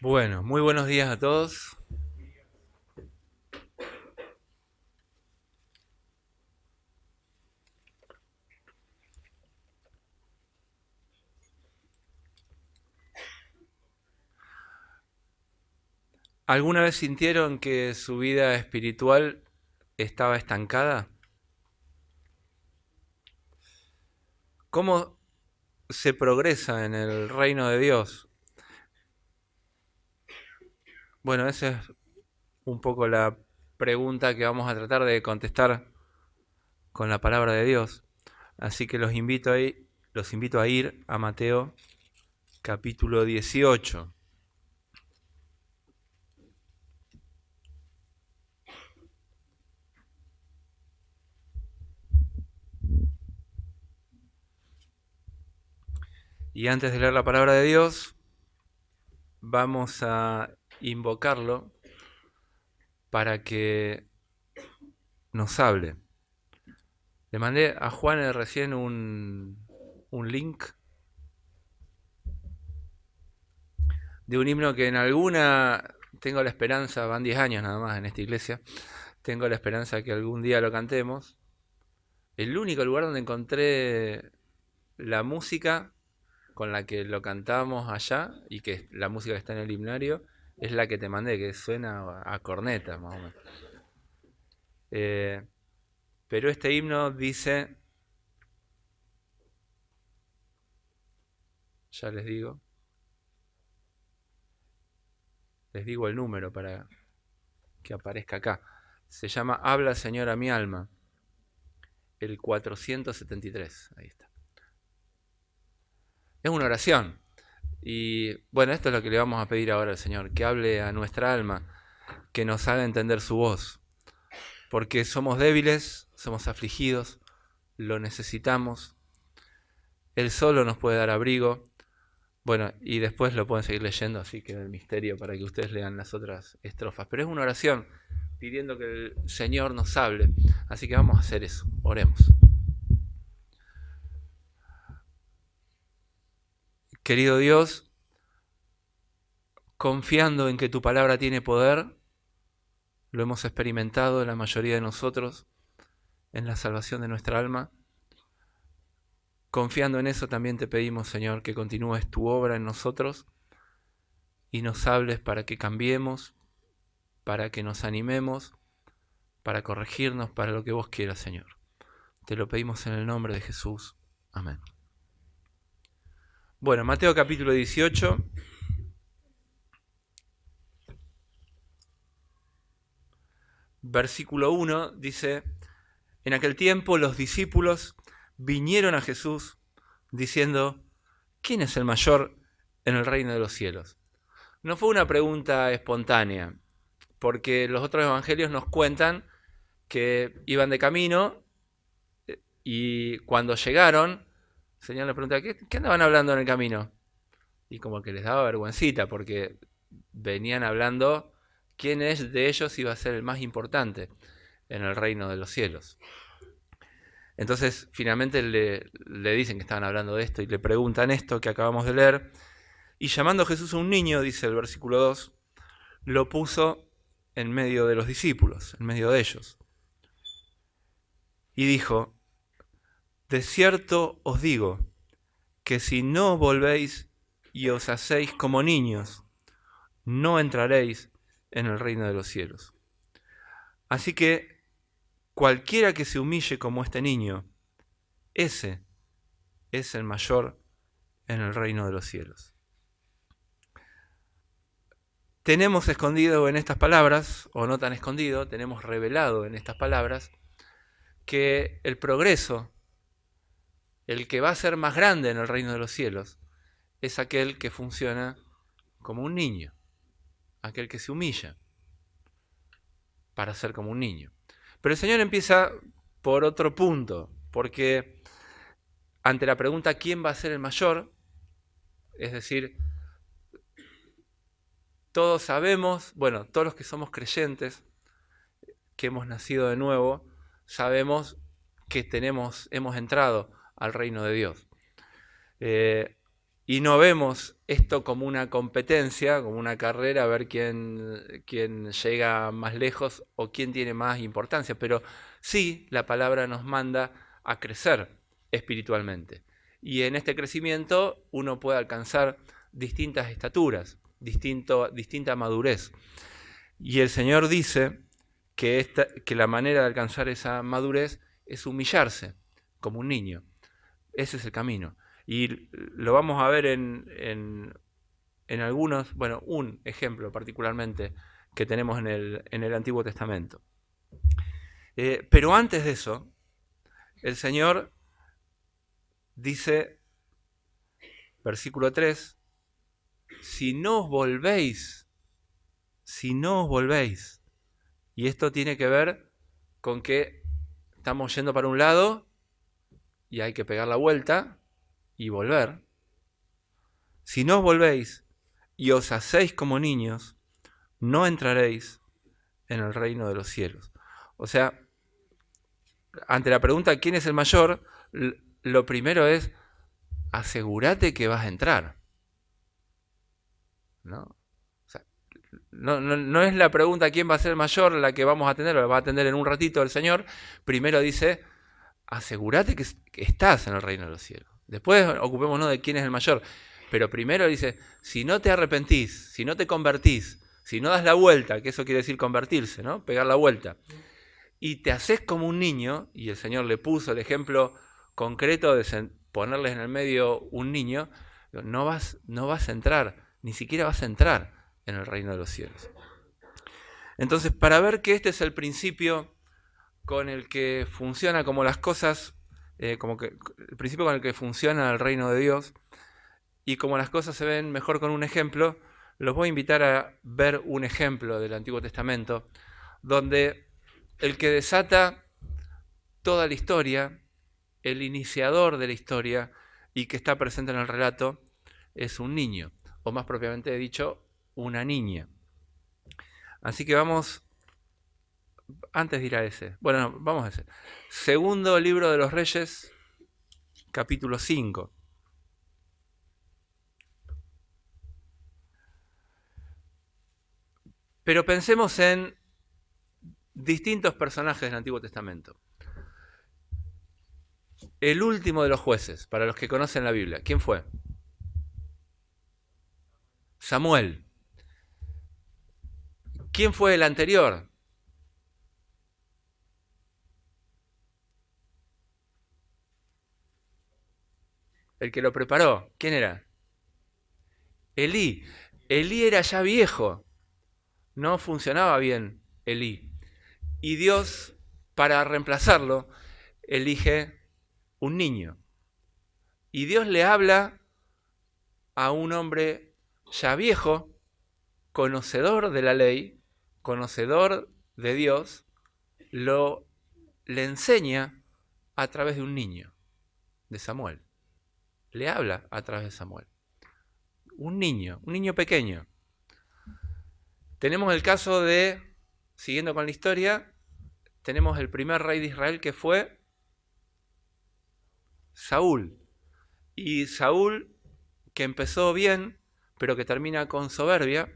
Bueno, muy buenos días a todos. ¿Alguna vez sintieron que su vida espiritual estaba estancada? ¿Cómo se progresa en el reino de Dios? Bueno, esa es un poco la pregunta que vamos a tratar de contestar con la palabra de Dios. Así que los invito a ir a Mateo capítulo 18. Y antes de leer la palabra de Dios, vamos a invocarlo para que nos hable. Le mandé a Juan recién un link de un himno que en alguna, tengo la esperanza, van 10 años nada más en esta iglesia, tengo la esperanza que algún día lo cantemos. El único lugar donde encontré la música con la que lo cantamos allá, y que es la música que está en el himnario, es la que te mandé, que suena a corneta más o menos. Eh, pero este himno dice, ya les digo el número para que aparezca acá. Se llama Habla Señor a mi alma, el 473. Ahí está. Es una oración. Y bueno, esto es lo que le vamos a pedir ahora al Señor, que hable a nuestra alma, que nos haga entender su voz. Porque somos débiles, somos afligidos, lo necesitamos. Él solo nos puede dar abrigo. Bueno, y después lo pueden seguir leyendo, así que el misterio para que ustedes lean las otras estrofas. Pero es una oración pidiendo que el Señor nos hable. Así que vamos a hacer eso. Oremos. Querido Dios, confiando en que tu palabra tiene poder, lo hemos experimentado la mayoría de nosotros en la salvación de nuestra alma. Confiando en eso también te pedimos, Señor, que continúes tu obra en nosotros y nos hables para que cambiemos, para que nos animemos, para corregirnos, para lo que vos quieras, Señor. Te lo pedimos en el nombre de Jesús. Amén. Bueno, Mateo capítulo 18. Versículo 1 dice, en aquel tiempo los discípulos vinieron a Jesús diciendo, ¿quién es el mayor en el reino de los cielos? No fue una pregunta espontánea, porque los otros evangelios nos cuentan que iban de camino y cuando llegaron, el Señor les pregunta, ¿qué andaban hablando en el camino? Y como que les daba vergüencita, porque venían hablando quién es de ellos iba a ser el más importante en el reino de los cielos. Entonces, finalmente le dicen que estaban hablando de esto y le preguntan esto que acabamos de leer. Y llamando a Jesús a un niño, dice el versículo 2, lo puso en medio de los discípulos, en medio de ellos. Y dijo, de cierto os digo, que si no volvéis y os hacéis como niños, no entraréis en el reino de los cielos. Así que cualquiera que se humille como este niño, ese es el mayor en el reino de los cielos. Tenemos escondido en estas palabras, o no tan escondido, tenemos revelado en estas palabras, que el progreso, el que va a ser más grande en el reino de los cielos, es aquel que funciona como un niño, aquel que se humilla para ser como un niño. Pero el Señor empieza por otro punto, porque ante la pregunta ¿quién va a ser el mayor? Es decir, todos sabemos, bueno, todos los que somos creyentes, que hemos nacido de nuevo, sabemos que hemos entrado al reino de Dios. y no vemos esto como una competencia, como una carrera, a ver quién llega más lejos o quién tiene más importancia, pero sí la palabra nos manda a crecer espiritualmente. Y en este crecimiento uno puede alcanzar distintas estaturas, distinta madurez. Y el Señor dice que la manera de alcanzar esa madurez es humillarse como un niño. Ese es el camino. Y lo vamos a ver en algunos, bueno, un ejemplo particularmente que tenemos en el Antiguo Testamento. Pero antes de eso, el Señor dice, versículo 3, si no os volvéis, y esto tiene que ver con que estamos yendo para un lado y hay que pegar la vuelta y volver. Si no os volvéis y os hacéis como niños, no entraréis en el reino de los cielos. O sea, ante la pregunta ¿quién es el mayor? Lo primero es asegúrate que vas a entrar. ¿No? O sea, no es la pregunta ¿quién va a ser el mayor? La que vamos a atender, o la va a atender en un ratito el Señor. Primero dice, asegúrate que estás en el reino de los cielos. Después ocupémonos de quién es el mayor. Pero primero dice, si no te arrepentís, si no te convertís, si no das la vuelta, que eso quiere decir convertirse, ¿no? Pegar la vuelta, y te haces como un niño, y el Señor le puso el ejemplo concreto de ponerles en el medio un niño, no vas a entrar, ni siquiera vas a entrar en el reino de los cielos. Entonces, para ver que este es el principio con el que funciona como las cosas, el principio con el que funciona el reino de Dios, y como las cosas se ven mejor con un ejemplo, los voy a invitar a ver un ejemplo del Antiguo Testamento, donde el que desata toda la historia, el iniciador de la historia y que está presente en el relato, es un niño, o más propiamente dicho, una niña. Así que vamos, antes de ir a ese, vamos a ese. Segundo libro de los Reyes, capítulo 5. Pero pensemos en distintos personajes del Antiguo Testamento. El último de los jueces, para los que conocen la Biblia, ¿quién fue? Samuel. ¿Quién fue el anterior? El que lo preparó. ¿Quién era? Elí. Elí era ya viejo. No funcionaba bien Elí. Y Dios, para reemplazarlo, elige un niño. Y Dios le habla a un hombre ya viejo, conocedor de la ley, conocedor de Dios, le enseña a través de un niño, de Samuel. Le habla a través de Samuel. Un niño pequeño. Tenemos el caso de, siguiendo con la historia, tenemos el primer rey de Israel que fue Saúl. Y Saúl, que empezó bien, pero que termina con soberbia,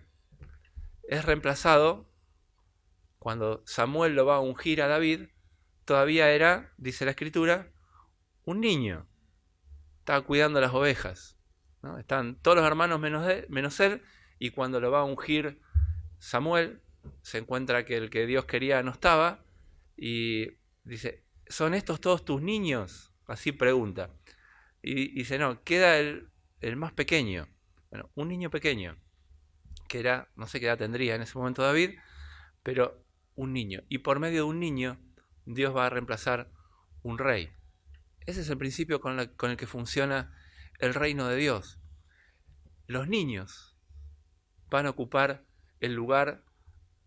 es reemplazado cuando Samuel lo va a ungir a David. Todavía era, dice la Escritura, un niño. Estaba cuidando las ovejas, ¿no? Estaban todos los hermanos menos él, y cuando lo va a ungir Samuel, se encuentra que el que Dios quería no estaba, y dice, ¿son estos todos tus niños? Así pregunta. Y dice, no, queda el más pequeño. Bueno, un niño pequeño, que era, no sé qué edad tendría en ese momento David, pero un niño. Y por medio de un niño, Dios va a reemplazar un rey. Ese es el principio con el que funciona el reino de Dios. Los niños van a ocupar el lugar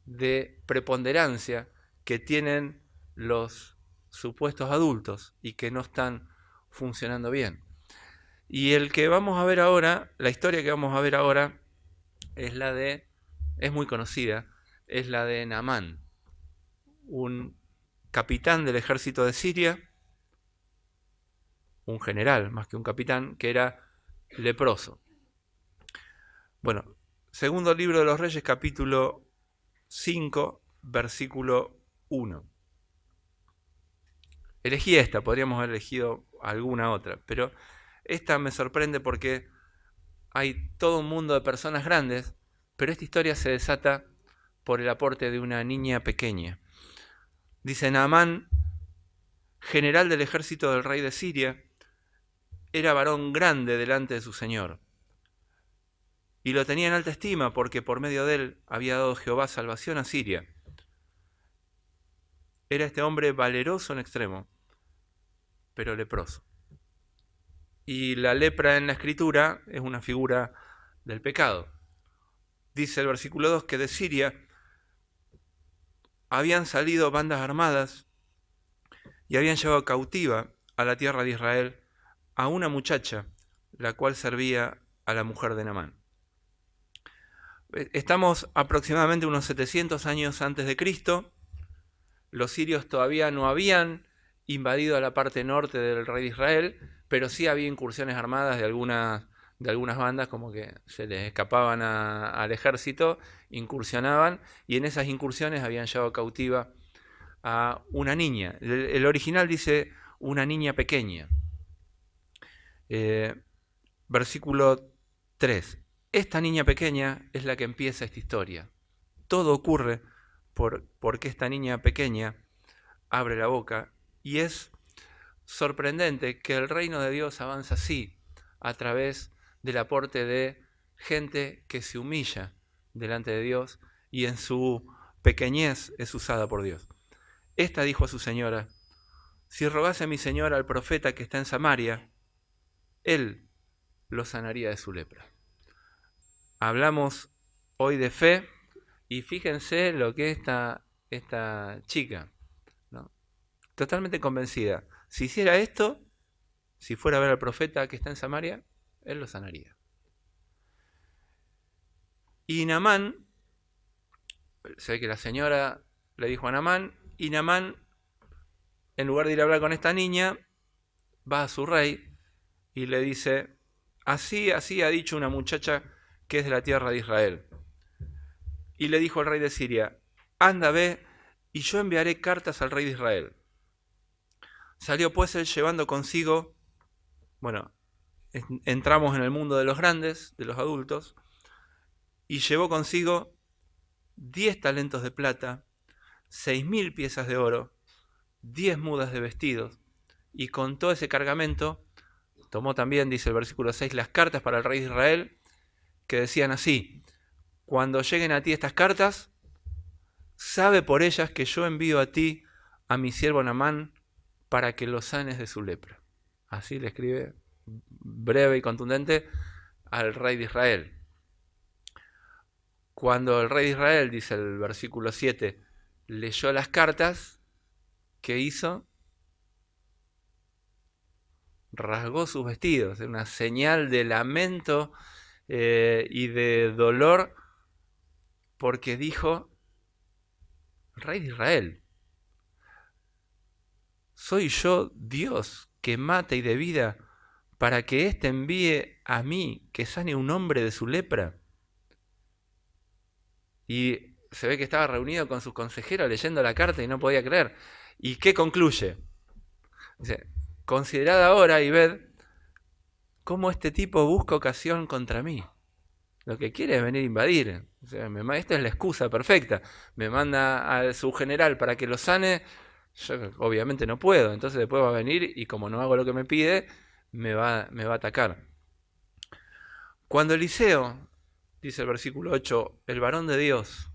de preponderancia que tienen los supuestos adultos y que no están funcionando bien. Y el que vamos a ver ahora, la historia que vamos a ver ahora, es muy conocida, es la de Naamán, un capitán del ejército de Siria, un general más que un capitán, que era leproso. Bueno, segundo libro de los Reyes, capítulo 5, versículo 1. Elegí esta, podríamos haber elegido alguna otra, pero esta me sorprende porque hay todo un mundo de personas grandes, pero esta historia se desata por el aporte de una niña pequeña. Dice: Naamán, general del ejército del rey de Siria, era varón grande delante de su señor, y lo tenía en alta estima porque por medio de él había dado Jehová salvación a Siria. Era este hombre valeroso en extremo, pero leproso. Y la lepra en la escritura es una figura del pecado. Dice el versículo 2 que de Siria habían salido bandas armadas y habían llevado cautiva a la tierra de Israel a una muchacha, la cual servía a la mujer de Naamán. Estamos aproximadamente unos 700 años antes de Cristo. Los sirios todavía no habían invadido a la parte norte del rey de Israel, pero sí había incursiones armadas de algunas bandas, como que se les escapaban al ejército, incursionaban, y en esas incursiones habían llevado cautiva a una niña. El original dice una niña pequeña. Versículo 3. Esta niña pequeña es la que empieza esta historia. Todo ocurre porque esta niña pequeña abre la boca, y es sorprendente que el reino de Dios avanza así, a través del aporte de gente que se humilla delante de Dios y en su pequeñez es usada por Dios. Esta dijo a su señora: si rogase mi señora al profeta que está en Samaria, él lo sanaría de su lepra. Hablamos hoy de fe, y fíjense lo que es esta chica, ¿no? Totalmente convencida. Si hiciera esto, si fuera a ver al profeta que está en Samaria, él lo sanaría. Y Naamán, se ve que la señora le dijo a Naamán, y Naamán, en lugar de ir a hablar con esta niña, va a su rey y le dice: así ha dicho una muchacha que es de la tierra de Israel. Y le dijo al rey de Siria: anda, ve, y yo enviaré cartas al rey de Israel. Salió pues él llevando consigo, bueno, entramos en el mundo de los grandes, de los adultos, y llevó consigo 10 talentos de plata, 6.000 piezas de oro, 10 mudas de vestidos, y con todo ese cargamento tomó también, dice el versículo 6, las cartas para el rey de Israel, que decían así: cuando lleguen a ti estas cartas, sabe por ellas que yo envío a ti a mi siervo Naamán para que lo sanes de su lepra. Así le escribe, breve y contundente, al rey de Israel. Cuando el rey de Israel, dice el versículo 7, leyó las cartas, ¿qué hizo? Rasgó sus vestidos, una señal de lamento y de dolor, porque dijo: rey de Israel, ¿soy yo Dios que mata y de vida para que éste envíe a mí que sane un hombre de su lepra? Y se ve que estaba reunido con sus consejeros leyendo la carta y no podía creer. ¿Y qué concluye? Dice: considerad ahora y ved cómo este tipo busca ocasión contra mí. Lo que quiere es venir a invadir. O sea, esta es la excusa perfecta. Me manda a su general para que lo sane. Yo obviamente no puedo. Entonces después va a venir y como no hago lo que me pide, me va a atacar. Cuando Eliseo, dice el versículo 8, el varón de Dios,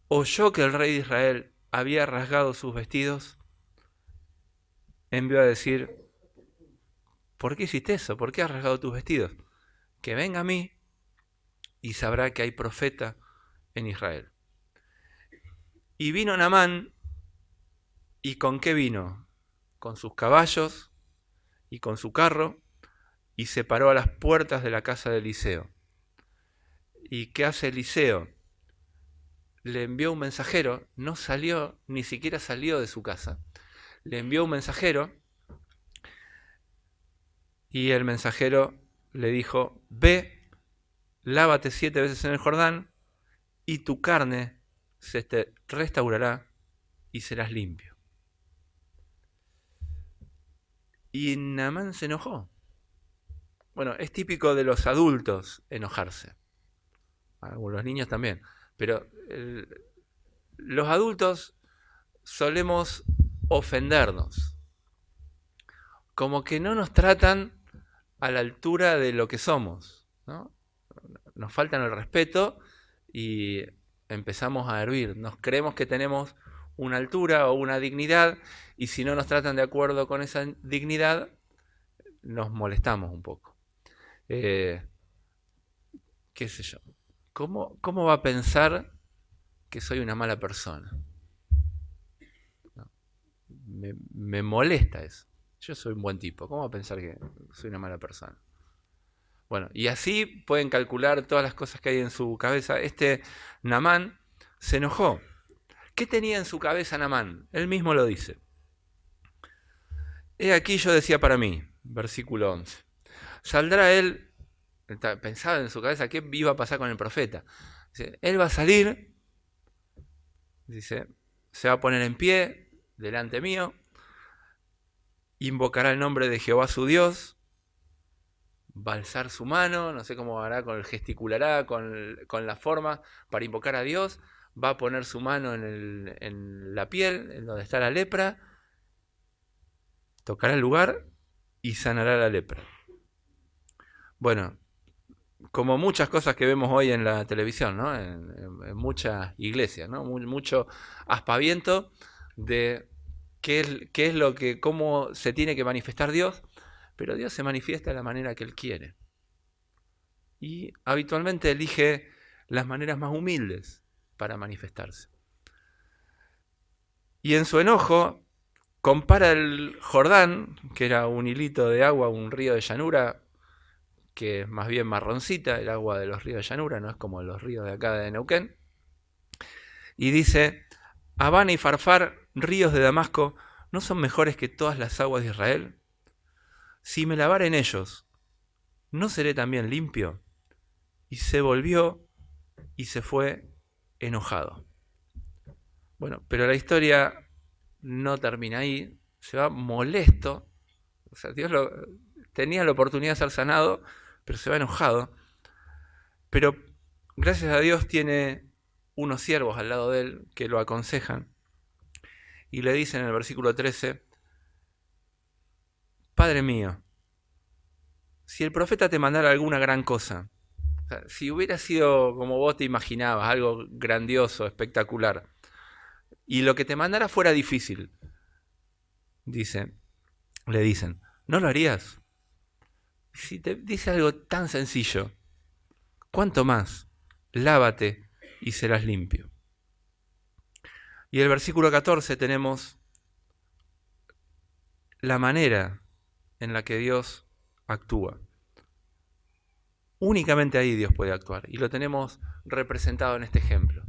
oyó que el rey de Israel había rasgado sus vestidos, envió a decir: ¿por qué hiciste eso? ¿Por qué has rasgado tus vestidos? Que venga a mí y sabrá que hay profeta en Israel. Y vino Naamán, ¿y con qué vino? Con sus caballos y con su carro, y se paró a las puertas de la casa de Eliseo. ¿Y qué hace Eliseo? Le envió un mensajero, no salió, ni siquiera salió de su casa. Le envió un mensajero, y el mensajero le dijo, ve, lávate 7 veces en el Jordán y tu carne se te restaurará y serás limpio. Y Naamán se enojó. Bueno, es típico de los adultos enojarse. Los niños también. Pero los adultos solemos ofendernos. Como que no nos tratan a la altura de lo que somos, ¿no? Nos faltan el respeto y empezamos a hervir. Nos creemos que tenemos una altura o una dignidad y si no nos tratan de acuerdo con esa dignidad, nos molestamos un poco. ¿Qué sé yo? ¿Cómo va a pensar que soy una mala persona? ¿No? Me molesta eso. Yo soy un buen tipo. ¿Cómo va a pensar que soy una mala persona? Bueno, y así pueden calcular todas las cosas que hay en su cabeza. Este Naamán se enojó. ¿Qué tenía en su cabeza Naamán? Él mismo lo dice. He aquí yo decía para mí, versículo 11. Saldrá él, pensaba en su cabeza qué iba a pasar con el profeta. Dice, él va a salir, dice, se va a poner en pie delante mío, invocará el nombre de Jehová su Dios, va a alzar su mano, no sé cómo hará, gesticulará con la forma para invocar a Dios, va a poner su mano en la piel, en donde está la lepra, tocará el lugar y sanará la lepra. Bueno, como muchas cosas que vemos hoy en la televisión, ¿no? En muchas iglesias, ¿no? Mucho aspaviento de qué es lo que, cómo se tiene que manifestar Dios, pero Dios se manifiesta de la manera que Él quiere. Y habitualmente elige las maneras más humildes para manifestarse. Y en su enojo compara el Jordán, que era un hilito de agua, un río de llanura, que es más bien marroncita, el agua de los ríos de llanura, no es como los ríos de acá de Neuquén. Y dice, Habana y Farfar, ríos de Damasco, ¿no son mejores que todas las aguas de Israel? Si me lavare en ellos, ¿no seré también limpio? Y se volvió y se fue enojado. Bueno, pero la historia no termina ahí, se va molesto. O sea, Dios tenía la oportunidad de ser sanado, pero se va enojado. Pero gracias a Dios tiene unos siervos al lado de él que lo aconsejan. Y le dicen en el versículo 13, Padre mío, si el profeta te mandara alguna gran cosa, o sea, si hubiera sido como vos te imaginabas, algo grandioso, espectacular, y lo que te mandara fuera difícil, le dicen, ¿no lo harías? Si te dice algo tan sencillo, ¿cuánto más? Lávate y serás limpio. Y en el versículo 14 tenemos la manera en la que Dios actúa. Únicamente ahí Dios puede actuar. Y lo tenemos representado en este ejemplo.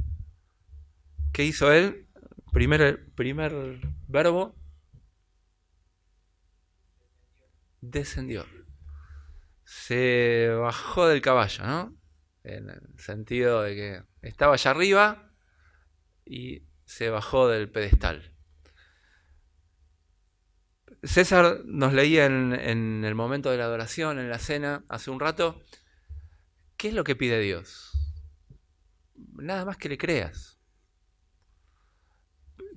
¿Qué hizo él? Primer verbo. Descendió. Se bajó del caballo, ¿no? En el sentido de que estaba allá arriba y se bajó del pedestal. César nos leía en el momento de la adoración, en la cena, hace un rato, ¿qué es lo que pide Dios? Nada más que le creas.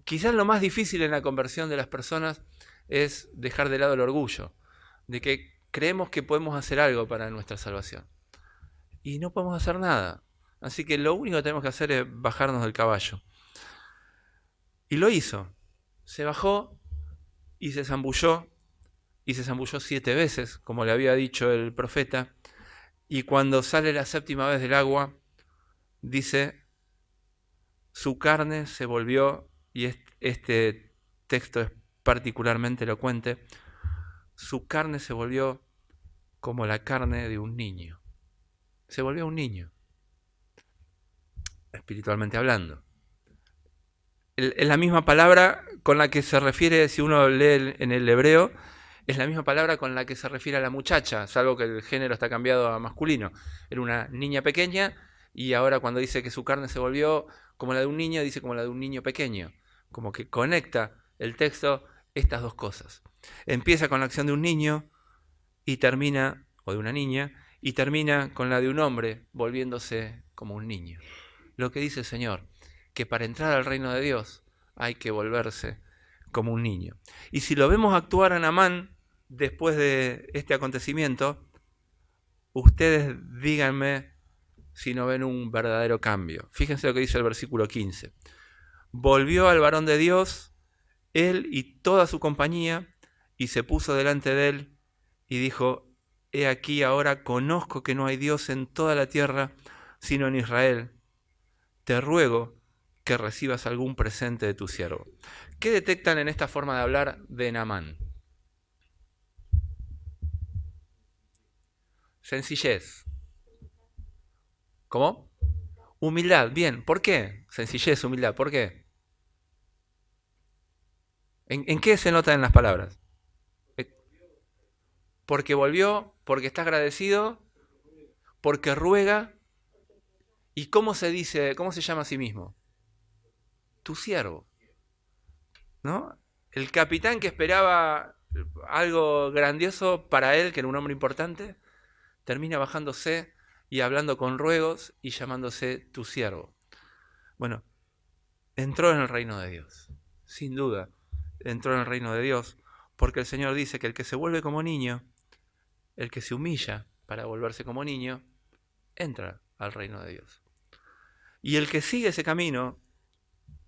Quizás lo más difícil en la conversión de las personas es dejar de lado el orgullo, de que creemos que podemos hacer algo para nuestra salvación. Y no podemos hacer nada. Así que lo único que tenemos que hacer es bajarnos del caballo. Y lo hizo. Se bajó y se zambulló 7 veces, como le había dicho el profeta. Y cuando sale la 7ª vez del agua, dice, su carne se volvió, y este texto es particularmente elocuente, su carne se volvió como la carne de un niño. Se volvió un niño, espiritualmente hablando. Es la misma palabra con la que se refiere, si uno lee en el hebreo, es la misma palabra con la que se refiere a la muchacha, salvo que el género está cambiado a masculino. Era una niña pequeña y ahora cuando dice que su carne se volvió como la de un niño, dice como la de un niño pequeño. Como que conecta el texto estas dos cosas. Empieza con la acción de un niño y termina, o de una niña, y termina con la de un hombre volviéndose como un niño. Lo que dice el Señor, que para entrar al reino de Dios hay que volverse como un niño. Y si lo vemos actuar a Naamán después de este acontecimiento, ustedes díganme si no ven un verdadero cambio. Fíjense lo que dice el versículo 15. Volvió al varón de Dios, él y toda su compañía, y se puso delante de él y dijo: he aquí ahora conozco que no hay Dios en toda la tierra sino en Israel. Te ruego que recibas algún presente de tu siervo. ¿Qué detectan en esta forma de hablar de Naamán? Sencillez. ¿Cómo? Humildad. Bien. ¿Por qué? Sencillez, humildad. ¿Por qué? ¿En qué se nota en las palabras? Porque volvió, porque está agradecido, porque ruega. ¿Y cómo se dice, cómo se llama a sí mismo? Tu siervo. ¿No? El capitán que esperaba algo grandioso para él, que era un hombre importante, termina bajándose y hablando con ruegos y llamándose tu siervo. Bueno, entró en el reino de Dios, sin duda, entró en el reino de Dios, porque el Señor dice que el que se vuelve como niño, el que se humilla para volverse como niño, entra al reino de Dios. Y el que sigue ese camino,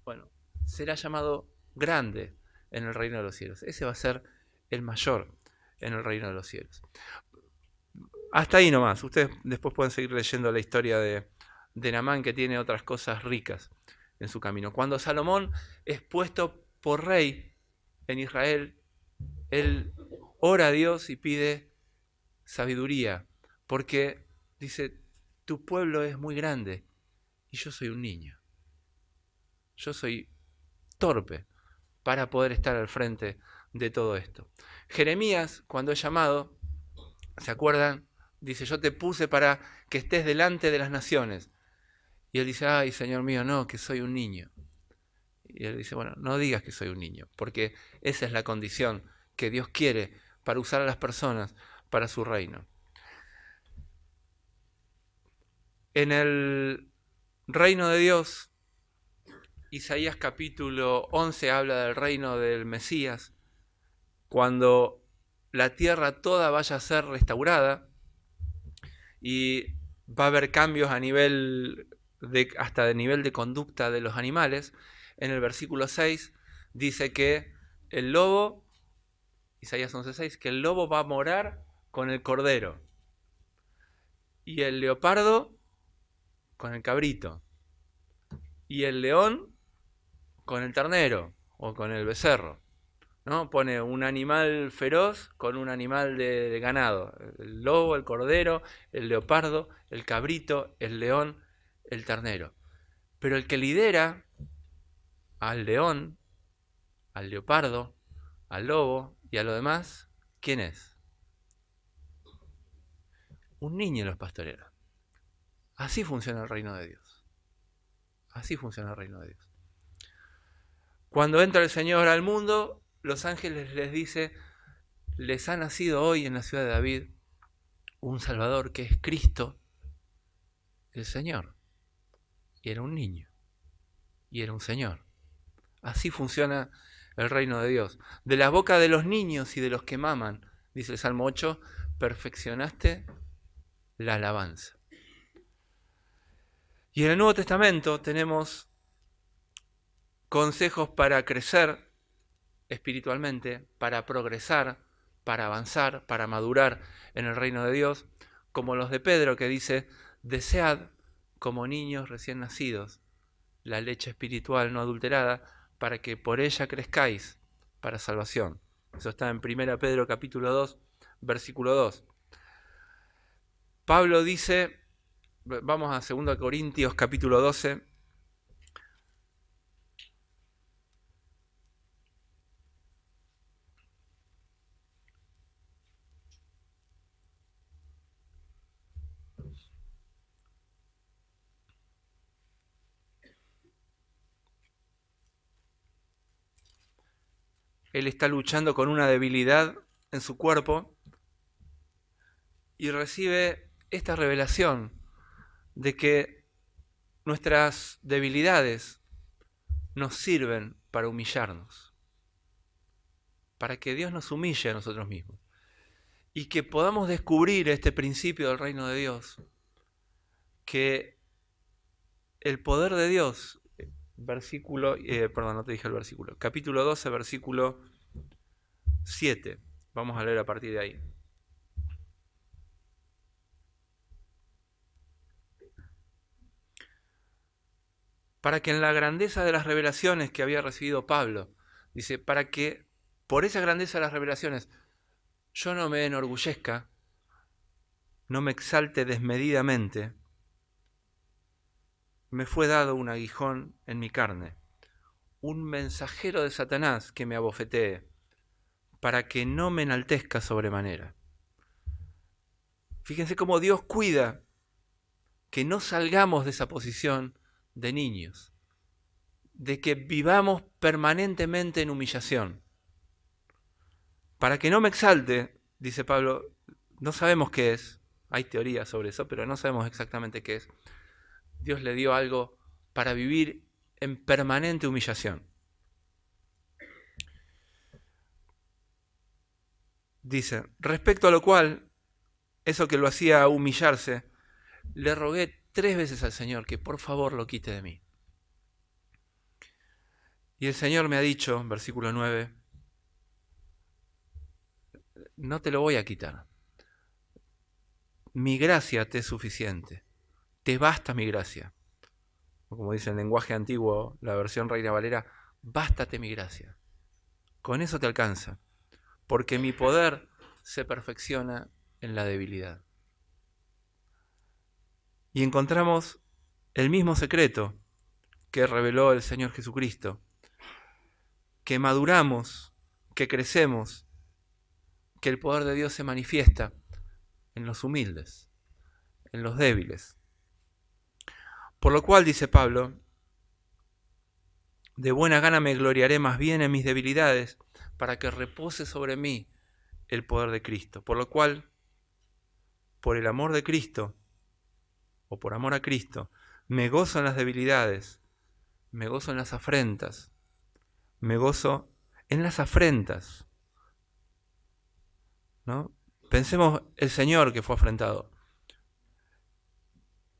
bueno, será llamado grande en el reino de los cielos. Ese va a ser el mayor en el reino de los cielos. Hasta ahí nomás. Ustedes después pueden seguir leyendo la historia de Naamán, que tiene otras cosas ricas en su camino. Cuando Salomón es puesto por rey en Israel, él ora a Dios y pide sabiduría, porque dice: tu pueblo es muy grande y yo soy un niño. Yo soy torpe para poder estar al frente de todo esto. Jeremías, cuando es llamado, ¿se acuerdan? Dice: yo te puse para que estés delante de las naciones. Y él dice: ay, Señor mío, no, que soy un niño. Y él dice: bueno, no digas que soy un niño, porque esa es la condición que Dios quiere para usar a las personas para su reino. En el reino de Dios, Isaías capítulo 11 habla del reino del Mesías, cuando la tierra toda vaya a ser restaurada y va a haber cambios a nivel hasta de nivel de conducta de los animales. En el versículo 6 dice que el lobo, Isaías 11:6, que el lobo va a morar con el cordero y el leopardo con el cabrito y el león con el ternero o con el becerro, ¿no? Pone un animal feroz con un animal de ganado: el lobo, el cordero, el leopardo, el cabrito, el león, el ternero. Pero el que lidera al león, al leopardo, al lobo y a lo demás, ¿quién es? Un niño los pastoreros. Así funciona el reino de Dios. Así funciona el reino de Dios. Cuando entra el Señor al mundo, los ángeles les dice: les ha nacido hoy en la ciudad de David un Salvador, que es Cristo, el Señor. Y era un niño. Y era un Señor. Así funciona el reino de Dios. De la boca de los niños y de los que maman, dice el Salmo 8, perfeccionaste la alabanza. Y en el Nuevo Testamento tenemos consejos para crecer espiritualmente, para progresar, para avanzar, para madurar en el reino de Dios, como los de Pedro, que dice: desead como niños recién nacidos la leche espiritual no adulterada, para que por ella crezcáis para salvación. Eso está en 1 Pedro capítulo 2, versículo 2. Pablo dice, vamos a 2 Corintios capítulo 12, él está luchando con una debilidad en su cuerpo y recibe esta revelación de que nuestras debilidades nos sirven para humillarnos, para que Dios nos humille a nosotros mismos y que podamos descubrir este principio del reino de Dios, que el poder de Dios, capítulo 12, versículo 7, vamos a leer a partir de ahí. Para que en la grandeza de las revelaciones que había recibido Pablo, dice, para que por esa grandeza de las revelaciones yo no me enorgullezca, no me exalte desmedidamente, me fue dado un aguijón en mi carne, un mensajero de Satanás que me abofetee, para que no me enaltezca sobremanera. Fíjense cómo Dios cuida que no salgamos de esa posición de niños, de que vivamos permanentemente en humillación. Para que no me exalte, dice Pablo, no sabemos qué es, hay teorías sobre eso, pero no sabemos exactamente qué es. Dios le dio algo para vivir en permanente humillación. Dice, respecto a lo cual, eso que lo hacía humillarse, le rogué 3 veces al Señor que por favor lo quite de mí. Y el Señor me ha dicho, versículo 9, no te lo voy a quitar. Mi gracia te es suficiente. Te basta mi gracia. O como dice en lenguaje antiguo, la versión Reina Valera, bástate mi gracia. Con eso te alcanza. Porque mi poder se perfecciona en la debilidad. Y encontramos el mismo secreto que reveló el Señor Jesucristo. Que maduramos, que crecemos, que el poder de Dios se manifiesta en los humildes, en los débiles. Por lo cual, dice Pablo, de buena gana me gloriaré más bien en mis debilidades, para que repose sobre mí el poder de Cristo. Por lo cual, por el amor de Cristo, o por amor a Cristo, me gozo en las debilidades, me gozo en las afrentas, me gozo en las afrentas, ¿no? Pensemos el Señor que fue afrentado.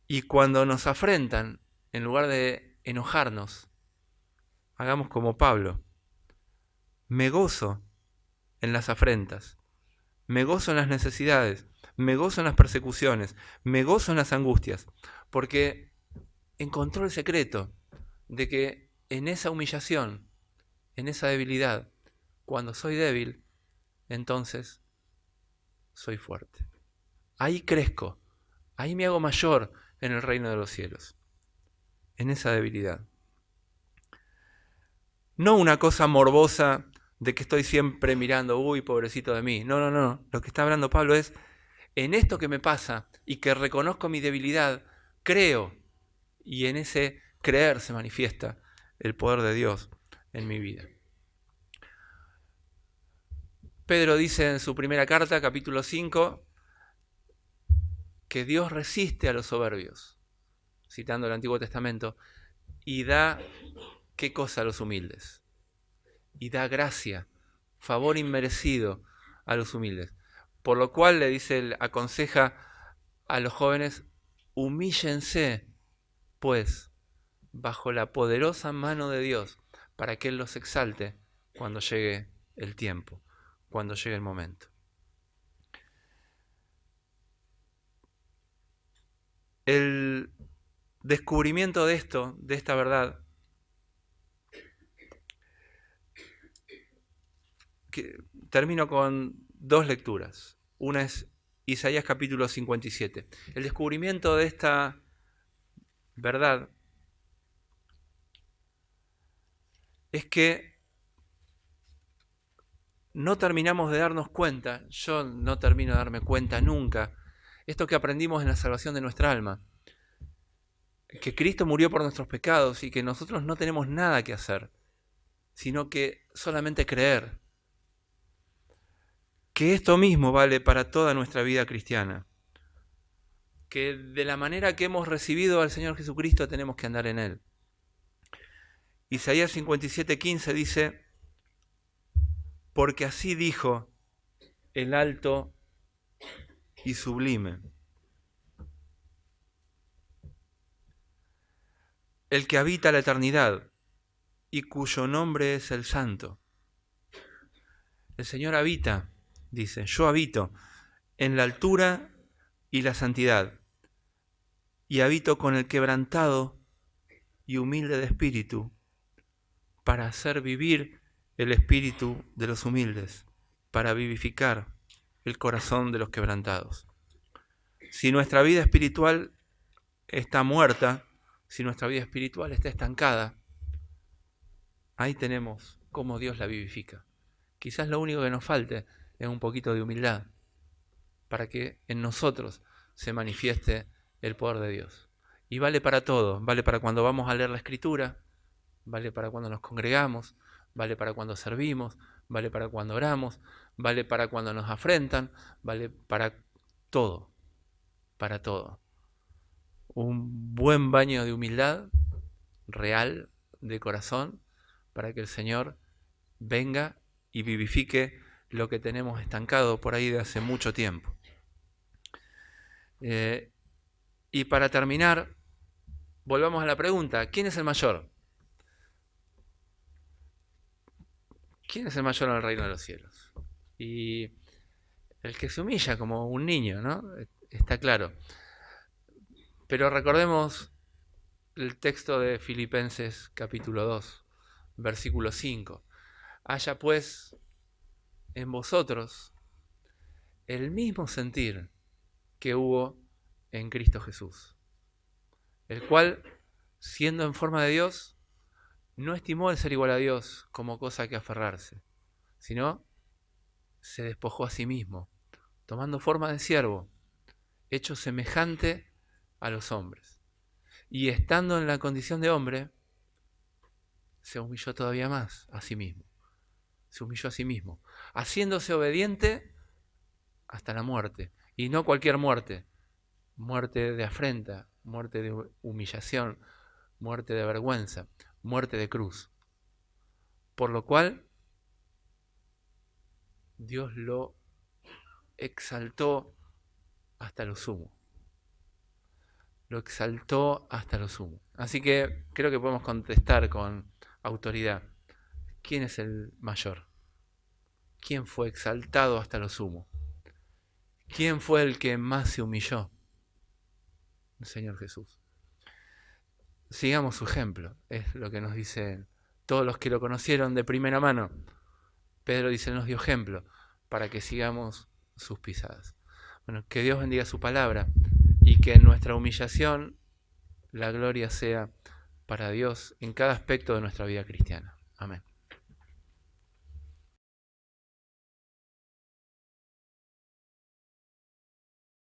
Y cuando nos afrentan, en lugar de enojarnos, hagamos como Pablo. Me gozo en las afrentas, me gozo en las necesidades, me gozo en las persecuciones, me gozo en las angustias, porque encontró el secreto de que en esa humillación, en esa debilidad, cuando soy débil, entonces soy fuerte. Ahí crezco, ahí me hago mayor en el reino de los cielos, en esa debilidad. No una cosa morbosa de que estoy siempre mirando, uy, pobrecito de mí. No. Lo que está hablando Pablo es, en esto que me pasa y que reconozco mi debilidad, creo. Y en ese creer se manifiesta el poder de Dios en mi vida. Pedro dice en su primera carta, capítulo 5, que Dios resiste a los soberbios, citando el Antiguo Testamento, y da, ¿qué cosa a los humildes? Y da gracia, favor inmerecido a los humildes. Por lo cual le dice, aconseja a los jóvenes, humíllense, pues, bajo la poderosa mano de Dios, para que Él los exalte cuando llegue el tiempo, cuando llegue el momento. El descubrimiento de esto, de esta verdad, termino con 2 lecturas. Una es Isaías capítulo 57. El descubrimiento de esta verdad es que no terminamos de darnos cuenta, yo no termino de darme cuenta nunca, esto que aprendimos en la salvación de nuestra alma, que Cristo murió por nuestros pecados y que nosotros no tenemos nada que hacer, sino que solamente creer que esto mismo vale para toda nuestra vida cristiana. Que de la manera que hemos recibido al Señor Jesucristo tenemos que andar en Él. Isaías 57:15 dice: porque así dijo el alto y sublime, el que habita la eternidad y cuyo nombre es el Santo. El Señor habita, dice, yo habito en la altura y la santidad, y habito con el quebrantado y humilde de espíritu, para hacer vivir el espíritu de los humildes, para vivificar el corazón de los quebrantados. Si nuestra vida espiritual está muerta, si nuestra vida espiritual está estancada, ahí tenemos cómo Dios la vivifica. Quizás lo único que nos falte es un poquito de humildad, para que en nosotros se manifieste el poder de Dios. Y vale para todo, vale para cuando vamos a leer la Escritura, vale para cuando nos congregamos, vale para cuando servimos, vale para cuando oramos, vale para cuando nos afrentan, vale para todo, para todo. Un buen baño de humildad real, de corazón, para que el Señor venga y vivifique lo que tenemos estancado por ahí de hace mucho tiempo. Y para terminar, volvamos a la pregunta: ¿quién es el mayor? ¿Quién es el mayor en el reino de los cielos? Y el que se humilla como un niño, ¿no? Está claro. Pero recordemos el texto de Filipenses capítulo 2, versículo 5. Haya pues en vosotros el mismo sentir que hubo en Cristo Jesús, el cual, siendo en forma de Dios, no estimó el ser igual a Dios como cosa que aferrarse, sino se despojó a sí mismo, tomando forma de siervo, hecho semejante a los hombres. Y estando en la condición de hombre, se humilló todavía más a sí mismo. Se humilló a sí mismo, haciéndose obediente hasta la muerte. Y no cualquier muerte, muerte de afrenta, muerte de humillación, muerte de vergüenza, muerte de cruz. Por lo cual Dios lo exaltó hasta lo sumo. Lo exaltó hasta lo sumo. Así que creo que podemos contestar con autoridad: ¿quién es el mayor? ¿Quién fue exaltado hasta lo sumo? ¿Quién fue el que más se humilló? El Señor Jesús. Sigamos su ejemplo, es lo que nos dicen todos los que lo conocieron de primera mano. Pedro dice, nos dio ejemplo para que sigamos sus pisadas. Bueno, que Dios bendiga su palabra y que en nuestra humillación la gloria sea para Dios en cada aspecto de nuestra vida cristiana. Amén.